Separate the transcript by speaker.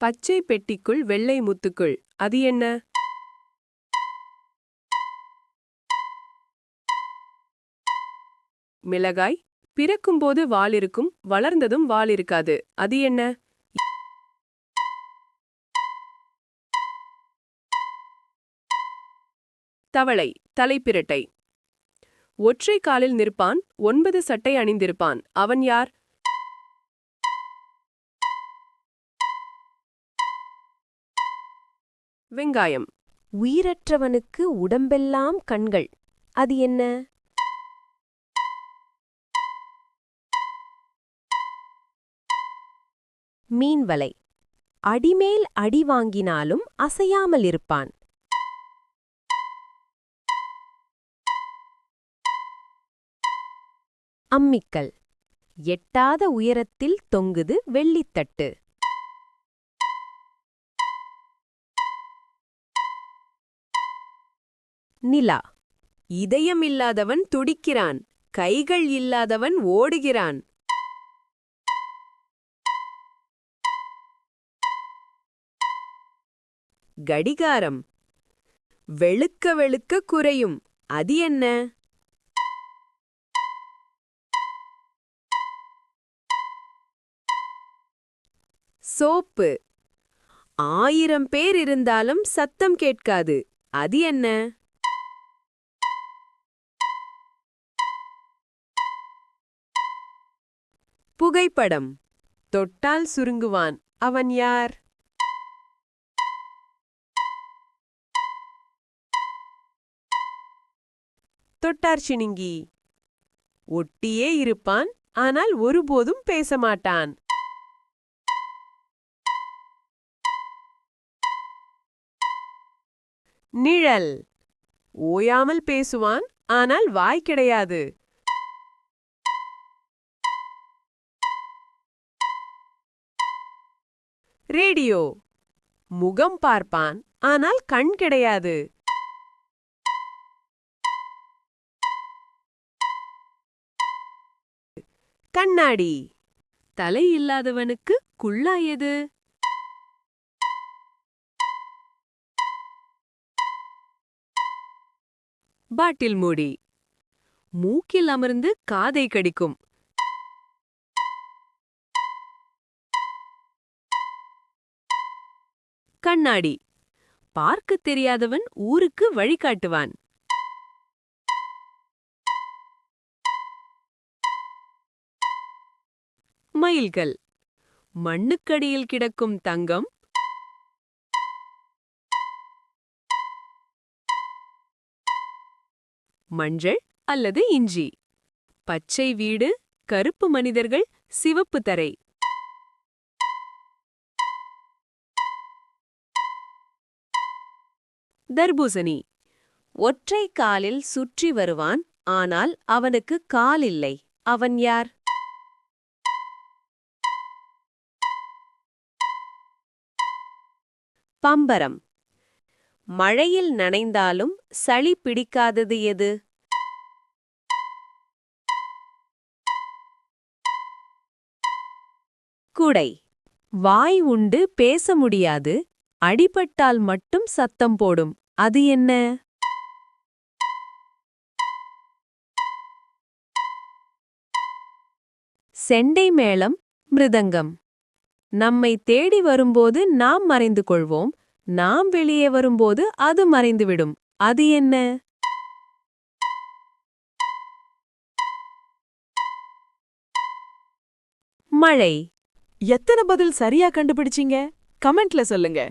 Speaker 1: பச்சை பெட்டிக்குள் வெள்ளை முத்துக்குள் அது என்ன? மிளகாய். பிறக்கும்போது வால் இருக்கும், வளர்ந்ததும் வால் இருக்காது, அது என்ன? தவளை. தலைப்பிரட்டை. ஒற்றை காலில் நிற்பான், 9 சட்டை அணிந்திருப்பான், அவன் யார்? வெங்காயம்.
Speaker 2: உயிரற்றவனுக்கு உடம்பெல்லாம் கண்கள், அது என்ன? மீன்வலை. அடிமேல் அடி வாங்கினாலும் அசையாமல் இருப்பான். அம்மிக்கல். எட்டாத உயரத்தில் தொங்குது வெள்ளித்தட்டு. நிலா.
Speaker 1: இதயம் இல்லாதவன் துடிக்கிறான், கைகள் இல்லாதவன் ஓடுகிறான். கடிகாரம். வெளுக்க வெளுக்க குறையும், அது என்ன? சோப்பு. 1000 பேர் இருந்தாலும் சத்தம் கேட்காது, அது என்ன? புகைப்படம். தொட்டால் சுருங்குவான், அவன் யார்? தொட்டார்சினுங்கி. ஒட்டியே இருப்பான், ஆனால் ஒருபோதும் பேசமாட்டான். நிழல். ஓயாமல் பேசுவான், ஆனால் வாய் கிடையாது. ரேடியோ. முகம் பார்ப்பான், ஆனால் கண் கிடையாது. கண்ணாடி. தலை இல்லாதவனுக்கு குள்ளா எது? பாட்டில் மூடி. மூக்கில் அமர்ந்து காதை கடிக்கும். கண்ணாடி. பார்க்கத் தெரியாதவன் ஊருக்கு வழிகாட்டுவான். மயில்கள். மண்ணுக்கடியில் கிடக்கும் தங்கம். மஞ்சள் அல்லது இஞ்சி. பச்சை வீடு, கருப்பு மனிதர்கள், சிவப்பு தரை. தர்பூசணி. ஒற்றை காலில் சுற்றி வருவான், ஆனால் அவனுக்கு கால் இல்லை, அவன் யார்? பம்பரம். மழையில் நனைந்தாலும் சளி பிடிக்காதது எது? குடை. வாய் உண்டு பேச முடியாது, அடிபட்டால் மட்டும் சத்தம் போடும், அது என்ன? செண்டை மேளம், மிருதங்கம். நம்மை தேடி வரும்போது நாம் மறைந்து கொள்வோம், நாம் வெளியே வரும்போது அது மறைந்துவிடும், அது என்ன? மழை.
Speaker 3: எத்தனை பதில் சரியா கண்டுபிடிச்சீங்க? கமெண்ட்ல சொல்லுங்க.